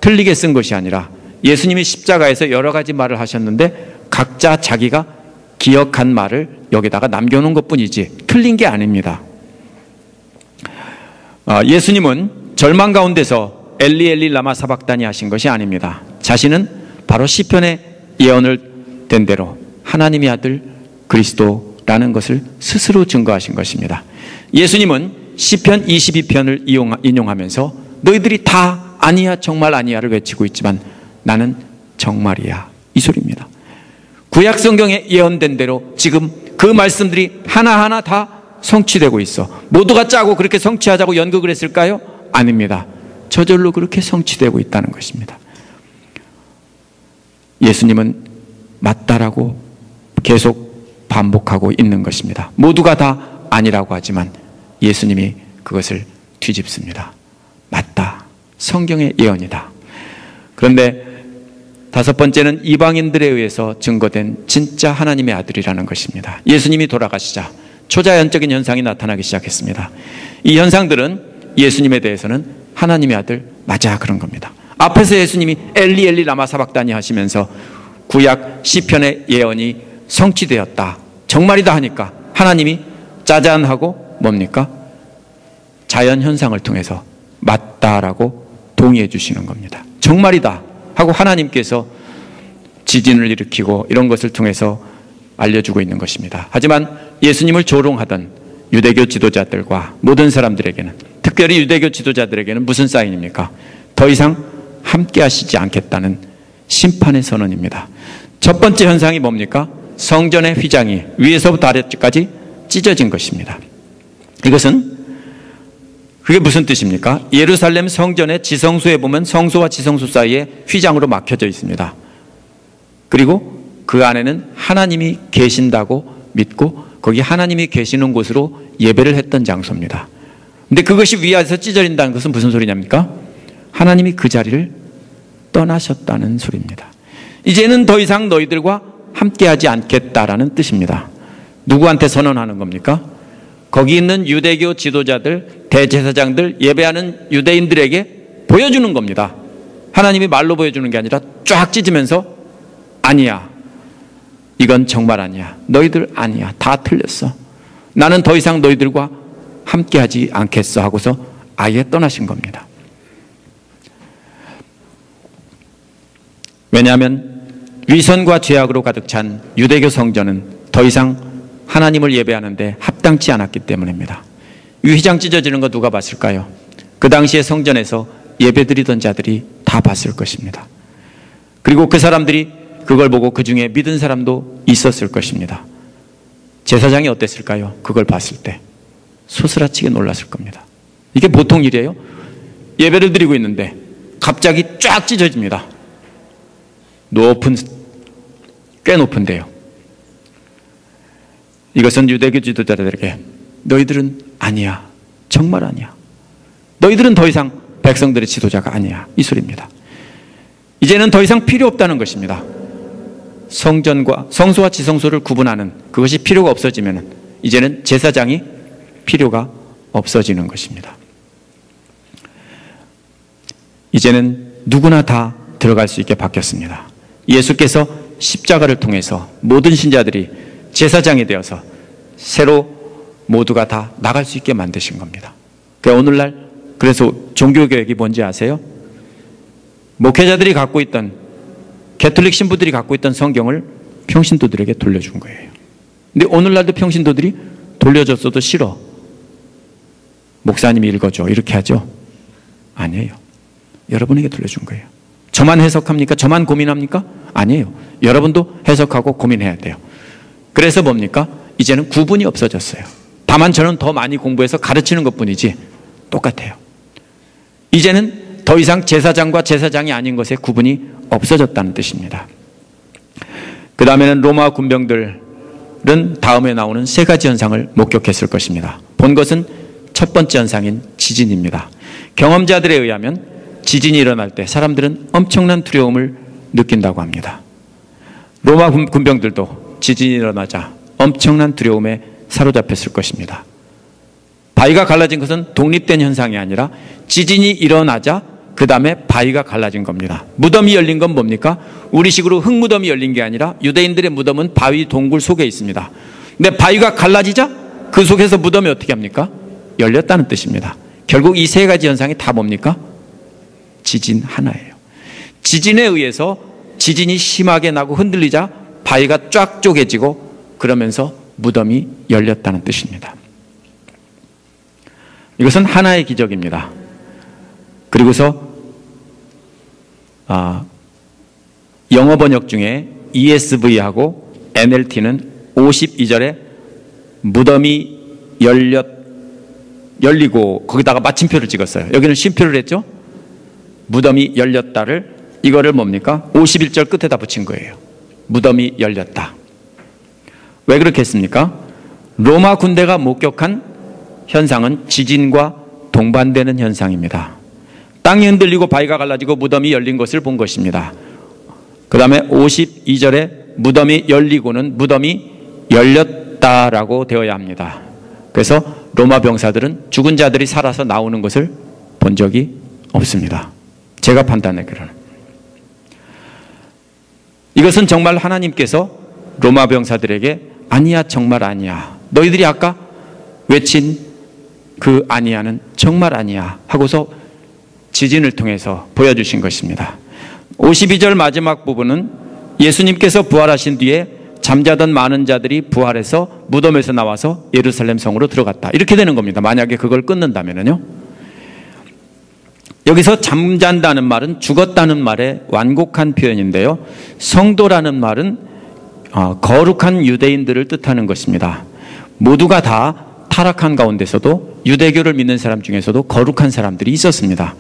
틀리게 쓴 것이 아니라 예수님이 십자가에서 여러 가지 말을 하셨는데 각자 자기가 기억한 말을 여기다가 남겨놓은 것뿐이지 틀린 게 아닙니다. 예수님은 절망 가운데서 엘리 엘리 라마 사박다니 하신 것이 아닙니다. 자신은 바로 시편의 예언을 된 대로 하나님의 아들 그리스도라는 것을 스스로 증거하신 것입니다. 예수님은 시편 22편을 인용하면서 너희들이 다 아니야 정말 아니야를 외치고 있지만 나는 정말이야, 이 소리입니다. 구약 성경에 예언된 대로 지금 그 말씀들이 하나하나 다 성취되고 있어. 모두가 짜고 그렇게 성취하자고 연극을 했을까요? 아닙니다. 저절로 그렇게 성취되고 있다는 것입니다. 예수님은 맞다라고 계속 반복하고 있는 것입니다. 모두가 다 아니라고 하지만 예수님이 그것을 뒤집습니다. 맞다, 성경의 예언이다. 그런데 다섯 번째는 이방인들에 의해서 증거된 진짜 하나님의 아들이라는 것입니다. 예수님이 돌아가시자 초자연적인 현상이 나타나기 시작했습니다. 이 현상들은 예수님에 대해서는 하나님의 아들 맞아 그런 겁니다. 앞에서 예수님이 엘리 엘리 라마 사박다니 하시면서 구약 시편의 예언이 성취되었다, 정말이다 하니까 하나님이 짜잔 하고 뭡니까? 자연 현상을 통해서 맞다라고 동의해 주시는 겁니다. 정말이다 하고 하나님께서 지진을 일으키고 이런 것을 통해서 알려주고 있는 것입니다. 하지만 예수님을 조롱하던 유대교 지도자들과 모든 사람들에게는, 특별히 유대교 지도자들에게는 무슨 사인입니까? 더 이상 함께 하시지 않겠다는 심판의 선언입니다. 첫 번째 현상이 뭡니까? 성전의 휘장이 위에서부터 아래까지 찢어진 것입니다. 이것은 그게 무슨 뜻입니까? 예루살렘 성전의 지성소에 보면 성소와 지성소 사이에 휘장으로 막혀져 있습니다. 그리고 그 안에는 하나님이 계신다고 믿고 거기 하나님이 계시는 곳으로 예배를 했던 장소입니다. 근데 그것이 위에서 찢어진다는 것은 무슨 소리냐입니까? 하나님이 그 자리를 떠나셨다는 소리입니다. 이제는 더 이상 너희들과 함께하지 않겠다라는 뜻입니다. 누구한테 선언하는 겁니까? 거기 있는 유대교 지도자들, 대제사장들, 예배하는 유대인들에게 보여주는 겁니다. 하나님이 말로 보여주는 게 아니라 쫙 찢으면서 아니야, 이건 정말 아니야, 너희들 아니야, 다 틀렸어, 나는 더 이상 너희들과 함께하지 않겠어 하고서 아예 떠나신 겁니다. 왜냐하면 위선과 죄악으로 가득 찬 유대교 성전은 더 이상 하나님을 예배하는데 합당치 않았기 때문입니다. 이 휘장 찢어지는 거 누가 봤을까요? 그 당시에 성전에서 예배드리던 자들이 다 봤을 것입니다. 그리고 그 사람들이 그걸 보고 그 중에 믿은 사람도 있었을 것입니다. 제사장이 어땠을까요? 그걸 봤을 때 소스라치게 놀랐을 겁니다. 이게 보통 일이에요? 예배를 드리고 있는데 갑자기 쫙 찢어집니다. 꽤 높은데요. 이것은 유대교 지도자들에게 너희들은 아니야. 정말 아니야. 너희들은 더 이상 백성들의 지도자가 아니야. 이 소리입니다. 이제는 더 이상 필요 없다는 것입니다. 성소와 지성소를 구분하는 그것이 필요가 없어지면 이제는 제사장이 필요가 없어지는 것입니다. 이제는 누구나 다 들어갈 수 있게 바뀌었습니다. 예수께서 십자가를 통해서 모든 신자들이 제사장이 되어서 새로 모두가 다 나갈 수 있게 만드신 겁니다. 오늘날 그래서 종교개혁이 뭔지 아세요? 목회자들이 갖고 있던, 개톨릭 신부들이 갖고 있던 성경을 평신도들에게 돌려준 거예요. 근데 오늘날도 평신도들이 돌려줬어도 싫어. 목사님이 읽어줘. 이렇게 하죠? 아니에요. 여러분에게 돌려준 거예요. 저만 해석합니까? 저만 고민합니까? 아니에요. 여러분도 해석하고 고민해야 돼요. 그래서 뭡니까? 이제는 구분이 없어졌어요. 다만 저는 더 많이 공부해서 가르치는 것뿐이지 똑같아요. 이제는 더 이상 제사장과 제사장이 아닌 것에 구분이 없어졌다는 뜻입니다. 그 다음에는 로마 군병들은 다음에 나오는 세 가지 현상을 목격했을 것입니다. 본 것은 첫 번째 현상인 지진입니다. 경험자들에 의하면 지진이 일어날 때 사람들은 엄청난 두려움을 느낀다고 합니다. 로마 군병들도 지진이 일어나자 엄청난 두려움에 사로잡혔을 것입니다. 바위가 갈라진 것은 독립된 현상이 아니라 지진이 일어나자 그 다음에 바위가 갈라진 겁니다. 무덤이 열린 건 뭡니까? 우리식으로 흙무덤이 열린 게 아니라 유대인들의 무덤은 바위 동굴 속에 있습니다. 근데 바위가 갈라지자 그 속에서 무덤이 어떻게 합니까? 열렸다는 뜻입니다. 결국 이 세 가지 현상이 다 뭡니까? 지진 하나예요. 지진에 의해서 지진이 심하게 나고 흔들리자 바위가 쫙 쪼개지고 그러면서 무덤이 열렸다는 뜻입니다. 이것은 하나의 기적입니다. 그리고서 영어 번역 중에 ESV하고 NLT는 52절에 무덤이 열리고 거기다가 마침표를 찍었어요. 여기는 쉼표를 했죠. 무덤이 열렸다를 이거를 뭡니까? 51절 끝에다 붙인 거예요. 무덤이 열렸다. 왜 그렇게 했습니까? 로마 군대가 목격한 현상은 지진과 동반되는 현상입니다. 땅이 흔들리고 바위가 갈라지고 무덤이 열린 것을 본 것입니다. 그 다음에 52절에 무덤이 열리고는 무덤이 열렸다라고 되어야 합니다. 그래서 로마 병사들은 죽은 자들이 살아서 나오는 것을 본 적이 없습니다. 제가 판단하기로는. 이것은 정말 하나님께서 로마 병사들에게 아니야, 정말 아니야. 너희들이 아까 외친 그 아니야는 정말 아니야 하고서 지진을 통해서 보여주신 것입니다. 52절 마지막 부분은 예수님께서 부활하신 뒤에 잠자던 많은 자들이 부활해서 무덤에서 나와서 예루살렘 성으로 들어갔다. 이렇게 되는 겁니다. 만약에 그걸 끊는다면요. 여기서 잠잔다는 말은 죽었다는 말의 완곡한 표현인데요. 성도라는 말은 거룩한 유대인들을 뜻하는 것입니다. 모두가 다 타락한 가운데서도 유대교를 믿는 사람 중에서도 거룩한 사람들이 있었습니다.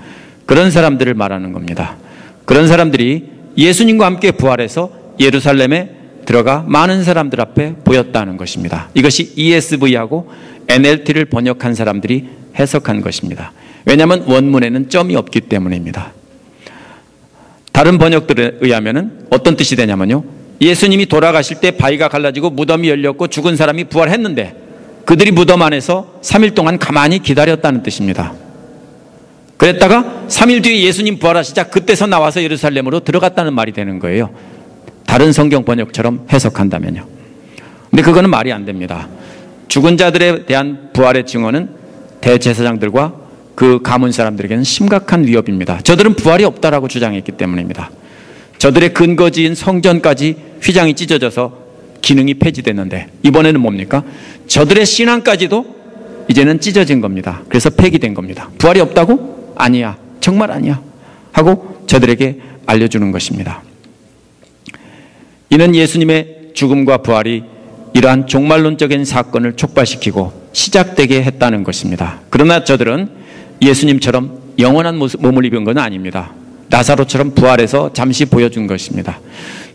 그런 사람들을 말하는 겁니다. 그런 사람들이 예수님과 함께 부활해서 예루살렘에 들어가 많은 사람들 앞에 보였다는 것입니다. 이것이 ESV하고 NLT를 번역한 사람들이 해석한 것입니다. 왜냐하면 원문에는 점이 없기 때문입니다. 다른 번역들에 의하면 어떤 뜻이 되냐면요. 예수님이 돌아가실 때 바위가 갈라지고 무덤이 열렸고 죽은 사람이 부활했는데 그들이 무덤 안에서 3일 동안 가만히 기다렸다는 뜻입니다. 그랬다가 3일 뒤에 예수님 부활하시자 그때서 나와서 예루살렘으로 들어갔다는 말이 되는 거예요. 다른 성경 번역처럼 해석한다면요. 근데 그거는 말이 안 됩니다. 죽은 자들에 대한 부활의 증언은 대제사장들과 그 가문 사람들에게는 심각한 위협입니다. 저들은 부활이 없다라고 주장했기 때문입니다. 저들의 근거지인 성전까지 휘장이 찢어져서 기능이 폐지됐는데 이번에는 뭡니까? 저들의 신앙까지도 이제는 찢어진 겁니다. 그래서 폐기된 겁니다. 부활이 없다고? 아니야. 정말 아니야. 하고 저들에게 알려주는 것입니다. 이는 예수님의 죽음과 부활이 이러한 종말론적인 사건을 촉발시키고 시작되게 했다는 것입니다. 그러나 저들은 예수님처럼 영원한 몸을 입은 건 아닙니다. 나사로처럼 부활해서 잠시 보여준 것입니다.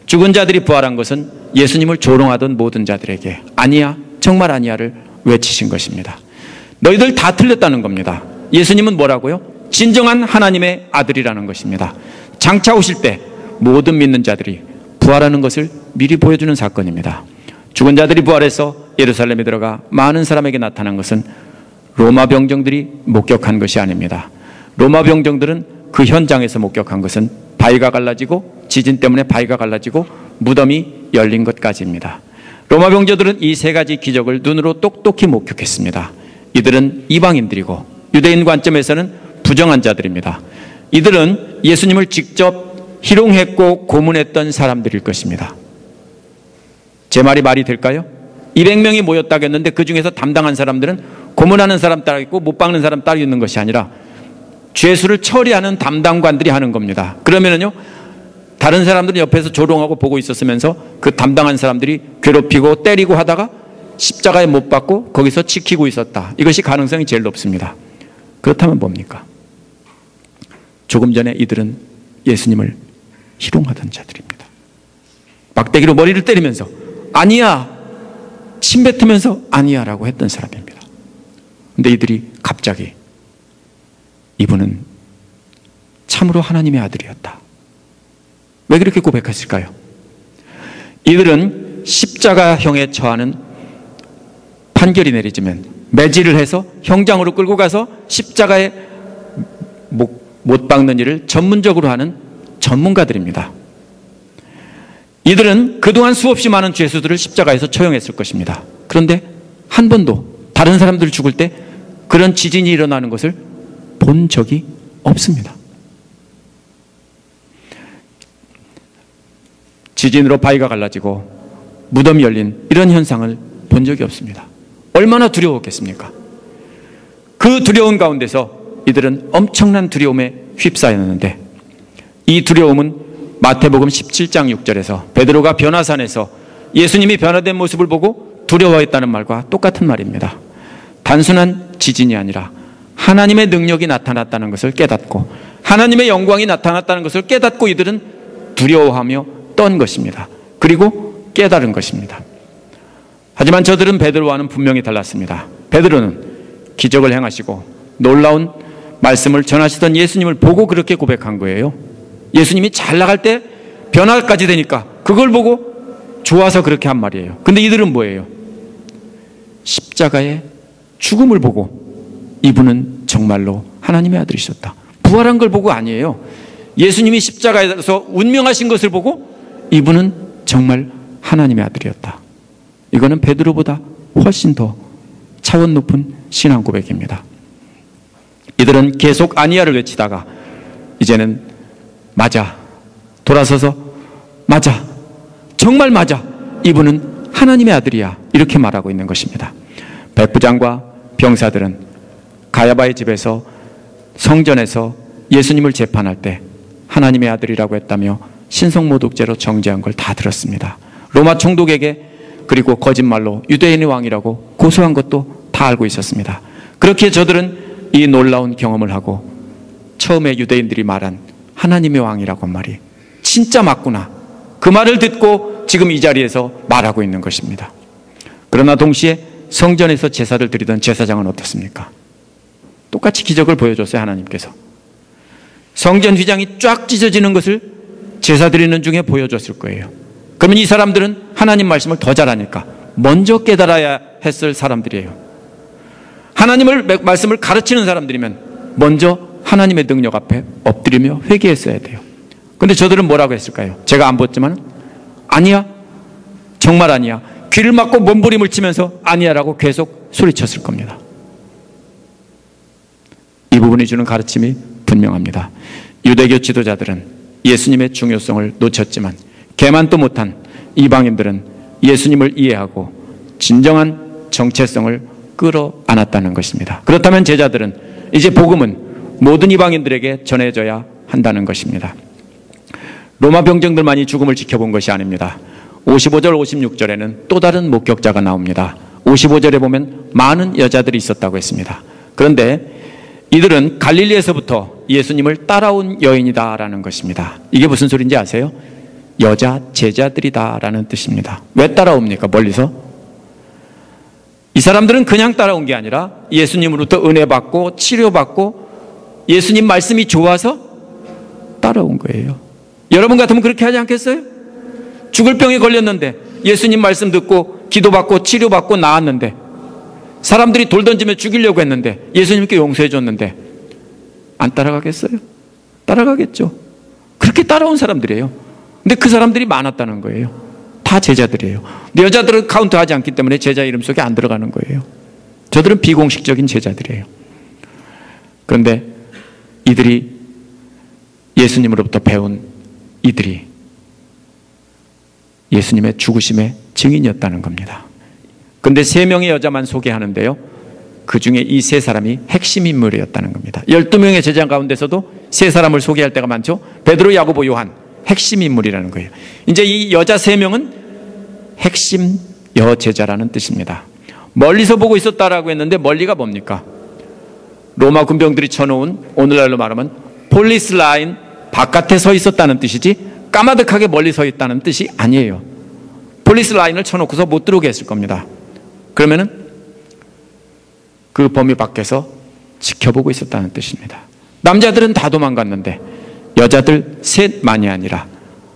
죽은 자들이 부활한 것은 예수님을 조롱하던 모든 자들에게 아니야, 정말 아니야를 외치신 것입니다. 너희들 다 틀렸다는 겁니다. 예수님은 뭐라고요? 진정한 하나님의 아들이라는 것입니다. 장차 오실 때 모든 믿는 자들이 부활하는 것을 미리 보여주는 사건입니다. 죽은 자들이 부활해서 예루살렘에 들어가 많은 사람에게 나타난 것은 로마 병정들이 목격한 것이 아닙니다. 로마 병정들은 그 현장에서 목격한 것은 바위가 갈라지고 지진 때문에 바위가 갈라지고 무덤이 열린 것까지입니다. 로마 병정들은 이 세 가지 기적을 눈으로 똑똑히 목격했습니다. 이들은 이방인들이고 유대인 관점에서는 부정한 자들입니다. 이들은 예수님을 직접 희롱했고 고문했던 사람들일 것입니다. 제 말이 될까요? 200명이 모였다고 했는데 그 중에서 담당한 사람들은 고문하는 사람 따로 있고 못 박는 사람 따로 있는 것이 아니라 죄수를 처리하는 담당관들이 하는 겁니다. 그러면은요, 다른 사람들은 옆에서 조롱하고 보고 있었으면서 그 담당한 사람들이 괴롭히고 때리고 하다가 십자가에 못 박고 거기서 지키고 있었다. 이것이 가능성이 제일 높습니다. 그렇다면 뭡니까? 조금 전에 이들은 예수님을 희롱하던 자들입니다. 막대기로 머리를 때리면서 아니야, 침 뱉으면서 아니야 라고 했던 사람입니다. 근데 이들이 갑자기 이분은 참으로 하나님의 아들이었다. 왜 그렇게 고백했을까요? 이들은 십자가형에 처하는 판결이 내리지면 매질을 해서 형장으로 끌고 가서 십자가에 못 박는 일을 전문적으로 하는 전문가들입니다. 이들은 그동안 수없이 많은 죄수들을 십자가에서 처형했을 것입니다. 그런데 한 번도 다른 사람들 죽을 때 그런 지진이 일어나는 것을 본 적이 없습니다. 지진으로 바위가 갈라지고 무덤이 열린 이런 현상을 본 적이 없습니다. 얼마나 두려웠겠습니까? 그 두려운 가운데서 이들은 엄청난 두려움에 휩싸였는데 이 두려움은 마태복음 17장 6절에서 베드로가 변화산에서 예수님이 변화된 모습을 보고 두려워했다는 말과 똑같은 말입니다. 단순한 지진이 아니라 하나님의 능력이 나타났다는 것을 깨닫고 하나님의 영광이 나타났다는 것을 깨닫고 이들은 두려워하며 떤 것입니다. 그리고 깨달은 것입니다. 하지만 저들은 베드로와는 분명히 달랐습니다. 베드로는 기적을 행하시고 놀라운 말씀을 전하시던 예수님을 보고 그렇게 고백한 거예요. 예수님이 잘 나갈 때 변화까지 되니까 그걸 보고 좋아서 그렇게 한 말이에요. 근데 이들은 뭐예요? 십자가의 죽음을 보고 이분은 정말로 하나님의 아들이셨다. 부활한 걸 보고 아니에요. 예수님이 십자가에서 운명하신 것을 보고 이분은 정말 하나님의 아들이었다. 이거는 베드로보다 훨씬 더 차원 높은 신앙 고백입니다. 이들은 계속 아니야를 외치다가 이제는 맞아, 돌아서서 맞아, 정말 맞아, 이분은 하나님의 아들이야, 이렇게 말하고 있는 것입니다. 백부장과 병사들은 가야바의 집에서 성전에서 예수님을 재판할 때 하나님의 아들이라고 했다며 신성모독죄로 정죄한 걸 다 들었습니다. 로마 총독에게 그리고 거짓말로 유대인의 왕이라고 고소한 것도 다 알고 있었습니다. 그렇게 저들은 이 놀라운 경험을 하고 처음에 유대인들이 말한 하나님의 왕이라고 한 말이 진짜 맞구나, 그 말을 듣고 지금 이 자리에서 말하고 있는 것입니다. 그러나 동시에 성전에서 제사를 드리던 제사장은 어떻습니까? 똑같이 기적을 보여줬어요. 하나님께서 성전 휘장이 쫙 찢어지는 것을 제사 드리는 중에 보여줬을 거예요. 그러면 이 사람들은 하나님 말씀을 더 잘하니까 먼저 깨달아야 했을 사람들이에요. 하나님을 말씀을 가르치는 사람들이면 먼저 하나님의 능력 앞에 엎드리며 회개했어야 돼요. 근데 저들은 뭐라고 했을까요? 제가 안 봤지만 아니야, 정말 아니야, 귀를 막고 몸부림을 치면서 아니야라고 계속 소리쳤을 겁니다. 이 부분이 주는 가르침이 분명합니다. 유대교 지도자들은 예수님의 중요성을 놓쳤지만 개만도 못한 이방인들은 예수님을 이해하고 진정한 정체성을 끌어안았다는 것입니다. 그렇다면 제자들은 이제 복음은 모든 이방인들에게 전해져야 한다는 것입니다. 로마 병정들만이 죽음을 지켜본 것이 아닙니다. 55절 56절에는 또 다른 목격자가 나옵니다. 55절에 보면 많은 여자들이 있었다고 했습니다. 그런데 이들은 갈릴리에서부터 예수님을 따라온 여인이다라는 것입니다. 이게 무슨 소리인지 아세요? 여자 제자들이다라는 뜻입니다. 왜 따라옵니까? 멀리서? 이 사람들은 그냥 따라온 게 아니라 예수님으로부터 은혜 받고 치료받고 예수님 말씀이 좋아서 따라온 거예요. 여러분 같으면 그렇게 하지 않겠어요? 죽을 병에 걸렸는데 예수님 말씀 듣고 기도받고 치료받고 나았는데 사람들이 돌 던지며 죽이려고 했는데 예수님께 용서해 줬는데 안 따라가겠어요? 따라가겠죠. 그렇게 따라온 사람들이에요. 근데 그 사람들이 많았다는 거예요. 다 제자들이에요. 근데 여자들은 카운트하지 않기 때문에 제자 이름 속에 안 들어가는 거예요. 저들은 비공식적인 제자들이에요. 그런데 이들이 예수님으로부터 배운 이들이 예수님의 죽으심의 증인이었다는 겁니다. 그런데 3명의 여자만 소개하는데요, 그 중에 이 3사람이 핵심 인물이었다는 겁니다. 12명의 제자 가운데서도 3사람을 소개할 때가 많죠. 베드로, 야고보, 요한, 핵심 인물이라는 거예요. 이제 이 여자 3명은 핵심 여제자라는 뜻입니다. 멀리서 보고 있었다라고 했는데 멀리가 뭡니까? 로마 군병들이 쳐놓은, 오늘날로 말하면 폴리스 라인 바깥에 서 있었다는 뜻이지 까마득하게 멀리 서 있다는 뜻이 아니에요. 폴리스 라인을 쳐놓고서 못 들어오게 했을 겁니다. 그러면은 그 범위 밖에서 지켜보고 있었다는 뜻입니다. 남자들은 다 도망갔는데 여자들 셋만이 아니라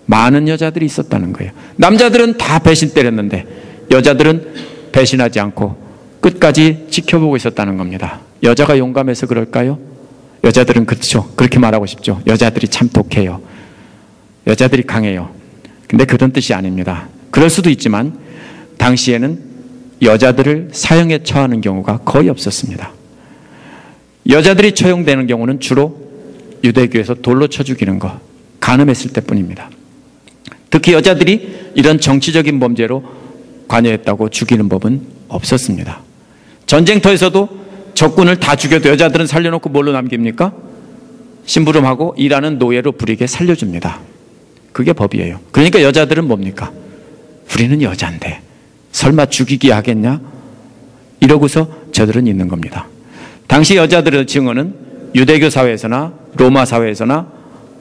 많은 여자들이 있었다는 거예요. 남자들은 다 배신 때렸는데 여자들은 배신하지 않고 끝까지 지켜보고 있었다는 겁니다. 여자가 용감해서 그럴까요? 여자들은 그렇죠. 그렇게 말하고 싶죠. 여자들이 참 독해요. 여자들이 강해요. 근데 그런 뜻이 아닙니다. 그럴 수도 있지만 당시에는 여자들을 사형에 처하는 경우가 거의 없었습니다. 여자들이 처형되는 경우는 주로 유대교에서 돌로 쳐 죽이는 것, 간음했을 때뿐입니다. 특히 여자들이 이런 정치적인 범죄로 관여했다고 죽이는 법은 없었습니다. 전쟁터에서도 적군을 다 죽여도 여자들은 살려놓고 뭘로 남깁니까? 심부름하고 일하는 노예로 부리게 살려줍니다. 그게 법이에요. 그러니까 여자들은 뭡니까? 우리는 여자인데 설마 죽이기 하겠냐? 이러고서 저들은 있는 겁니다. 당시 여자들의 증언은 유대교 사회에서나 로마 사회에서나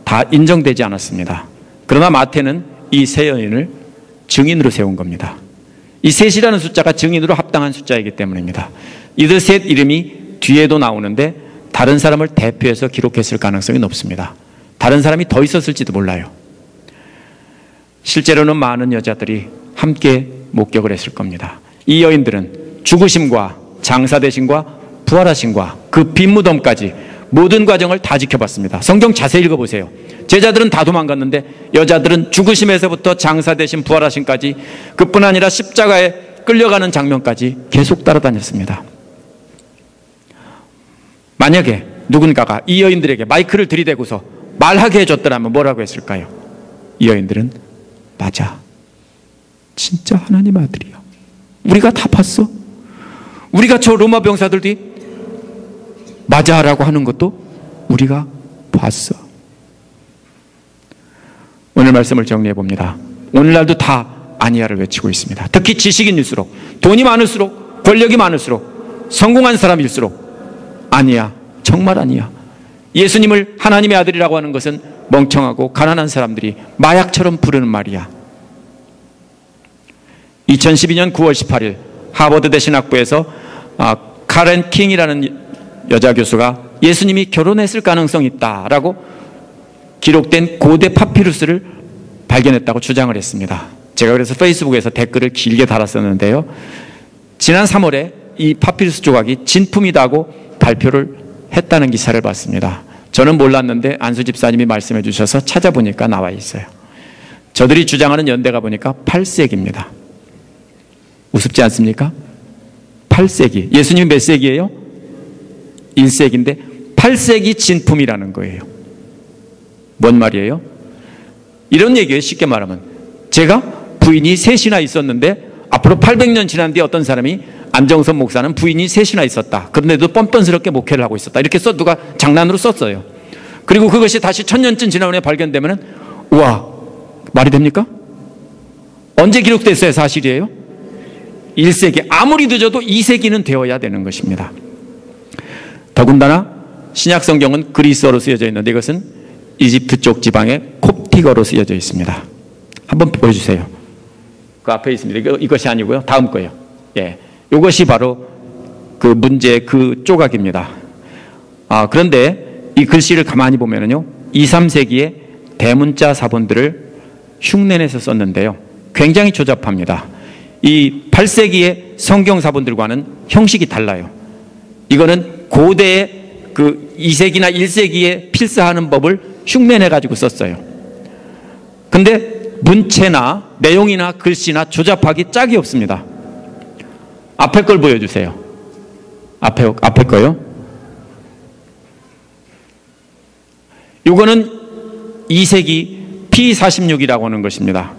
다 인정되지 않았습니다. 그러나 마태는 이 3여인을 증인으로 세운 겁니다. 이 셋이라는 숫자가 증인으로 합당한 숫자이기 때문입니다. 이들 셋 이름이 뒤에도 나오는데 다른 사람을 대표해서 기록했을 가능성이 높습니다. 다른 사람이 더 있었을지도 몰라요. 실제로는 많은 여자들이 함께 목격을 했을 겁니다. 이 여인들은 죽으심과 장사되심과 부활하심과 그 빈 무덤까지 모든 과정을 다 지켜봤습니다. 성경 자세히 읽어보세요. 제자들은 다 도망갔는데 여자들은 죽으심에서부터 장사되심 부활하심까지, 그뿐 아니라 십자가에 끌려가는 장면까지 계속 따라다녔습니다. 만약에 누군가가 이 여인들에게 마이크를 들이대고서 말하게 해줬더라면 뭐라고 했을까요? 이 여인들은 맞아, 진짜 하나님 아들이야. 우리가 다 봤어. 우리가 저 로마 병사들이 맞아 라고 하는 것도 우리가 봤어. 오늘 말씀을 정리해 봅니다. 오늘날도 다 아니야를 외치고 있습니다. 특히 지식인일수록, 돈이 많을수록, 권력이 많을수록, 성공한 사람일수록 아니야, 정말 아니야. 예수님을 하나님의 아들이라고 하는 것은 멍청하고 가난한 사람들이 마약처럼 부르는 말이야. 2012년 9월 18일 하버드 대신학부에서 카렌 킹이라는 여자 교수가 예수님이 결혼했을 가능성이 있다라고 기록된 고대 파피루스를 발견했다고 주장을 했습니다. 제가 그래서 페이스북에서 댓글을 길게 달았었는데요. 지난 3월에 이 파피루스 조각이 진품이다고 발표를 했다는 기사를 봤습니다. 저는 몰랐는데 안수 집사님이 말씀해 주셔서 찾아보니까 나와 있어요. 저들이 주장하는 연대가 보니까 8세기입니다. 우습지 않습니까? 8세기. 예수님이 몇 세기예요? 1세기인데 8세기 진품이라는 거예요. 뭔 말이에요? 이런 얘기예요. 쉽게 말하면 제가 부인이 셋이나 있었는데 앞으로 800년 지난 뒤에 어떤 사람이 안정선 목사는 부인이 셋이나 있었다. 그런데도 뻔뻔스럽게 목회를 하고 있었다. 이렇게 누가 장난으로 썼어요. 그리고 그것이 다시 1000년쯤 지난 후에 발견되면 우와, 말이 됩니까? 언제 기록됐어요? 사실이에요? 1세기. 아무리 늦어도 2세기는 되어야 되는 것입니다. 더군다나 신약 성경은 그리스어로 쓰여져 있는데 이것은 이집트 쪽 지방의 콥틱어로 쓰여져 있습니다. 한번 보여주세요. 그 앞에 있습니다. 이것이 아니고요. 다음 거예요. 예, 이것이 바로 그 문제의 그 조각입니다. 그런데 이 글씨를 가만히 보면은요, 2, 3세기에 대문자 사본들을 흉내내서 썼는데요, 굉장히 조잡합니다. 이 8세기의 성경 사본들과는 형식이 달라요. 이거는 고대의 그 2세기나 1세기에 필사하는 법을 흉내내 가지고 썼어요. 근데 문체나 내용이나 글씨나 조잡하기 짝이 없습니다. 앞에 걸 보여주세요. 앞에 거요. 이거는 2세기 P46이라고 하는 것입니다.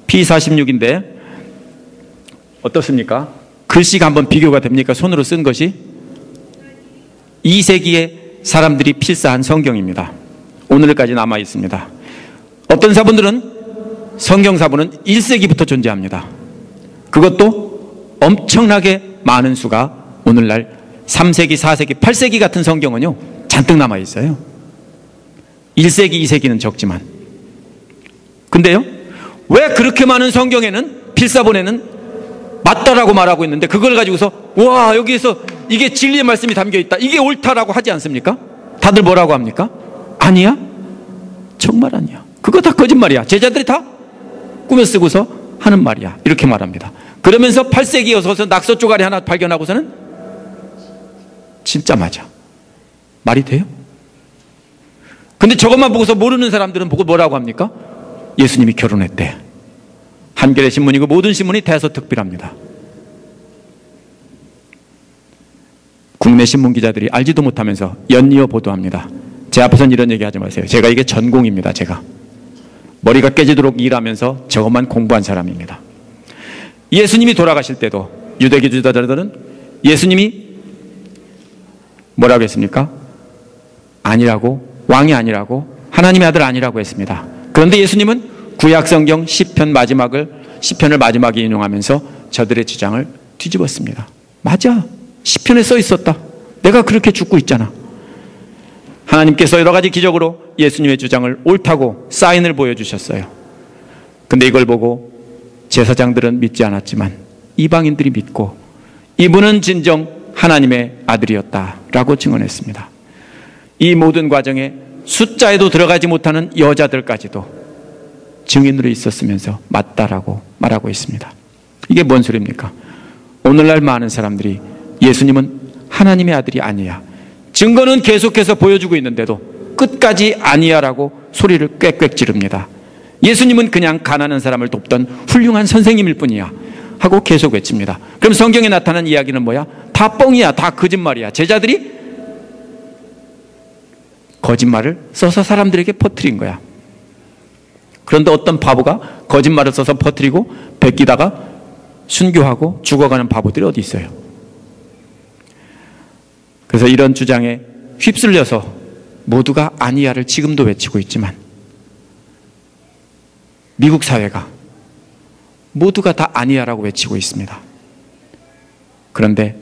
P46인데 어떻습니까? 글씨가 한번 비교가 됩니까? 손으로 쓴 것이 2세기에 사람들이 필사한 성경입니다. 오늘까지 남아 있습니다. 어떤 사본들은 성경 사본은 1세기부터 존재합니다. 그것도 엄청나게 많은 수가 오늘날 3세기, 4세기, 8세기 같은 성경은요 잔뜩 남아 있어요. 1세기, 2세기는 적지만. 근데요, 왜 그렇게 많은 성경에는, 필사본에는 맞다라고 말하고 있는데 그걸 가지고서 와, 여기에서 이게 진리의 말씀이 담겨 있다, 이게 옳다라고 하지 않습니까? 다들 뭐라고 합니까? 아니야? 정말 아니야. 그거 다 거짓말이야. 제자들이 다 꾸며 쓰고서 하는 말이야. 이렇게 말합니다. 그러면서 8세기여서 낙서 쪼가리 하나 발견하고서는 진짜 맞아. 말이 돼요? 근데 저것만 보고서 모르는 사람들은 보고 뭐라고 합니까? 예수님이 결혼했대. 한겨레 신문이고 모든 신문이 대서특필합니다. 국내 신문 기자들이 알지도 못하면서 연이어 보도합니다. 제 앞에서는 이런 얘기 하지 마세요. 제가 이게 전공입니다. 제가 머리가 깨지도록 일하면서 저것만 공부한 사람입니다. 예수님이 돌아가실 때도 유대교 지도자들은 예수님이 뭐라고 했습니까? 아니라고, 왕이 아니라고, 하나님의 아들 아니라고 했습니다. 그런데 예수님은 구약성경 시편을 마지막에 인용하면서 저들의 주장을 뒤집었습니다. 맞아, 시편에 써 있었다. 내가 그렇게 죽고 있잖아. 하나님께서 여러 가지 기적으로 예수님의 주장을 옳다고 사인을 보여주셨어요. 근데 이걸 보고 제사장들은 믿지 않았지만 이방인들이 믿고 이분은 진정 하나님의 아들이었다라고 증언했습니다. 이 모든 과정에 숫자에도 들어가지 못하는 여자들까지도 증인으로 있었으면서 맞다라고 말하고 있습니다. 이게 뭔 소리입니까? 오늘날 많은 사람들이 예수님은 하나님의 아들이 아니야, 증거는 계속해서 보여주고 있는데도 끝까지 아니야라고 소리를 꽥꽥 지릅니다. 예수님은 그냥 가난한 사람을 돕던 훌륭한 선생님일 뿐이야 하고 계속 외칩니다. 그럼 성경에 나타난 이야기는 뭐야? 다 뻥이야, 다 거짓말이야. 제자들이 거짓말을 써서 사람들에게 퍼뜨린 거야. 그런데 어떤 바보가 거짓말을 써서 퍼뜨리고 베끼다가 순교하고 죽어가는 바보들이 어디 있어요? 그래서 이런 주장에 휩쓸려서 모두가 아니야를 지금도 외치고 있지만 미국 사회가 모두가 다 아니야라고 외치고 있습니다. 그런데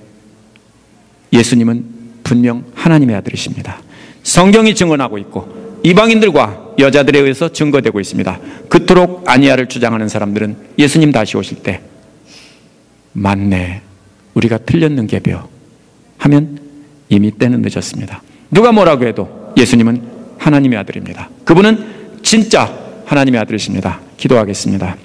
예수님은 분명 하나님의 아들이십니다. 성경이 증언하고 있고 이방인들과 여자들에 의해서 증거되고 있습니다. 그토록 아니야를 주장하는 사람들은 예수님 다시 오실 때 맞네, 우리가 틀렸는게벼 하면 이미 때는 늦었습니다. 누가 뭐라고 해도 예수님은 하나님의 아들입니다. 그분은 진짜 하나님의 아들이십니다. 기도하겠습니다.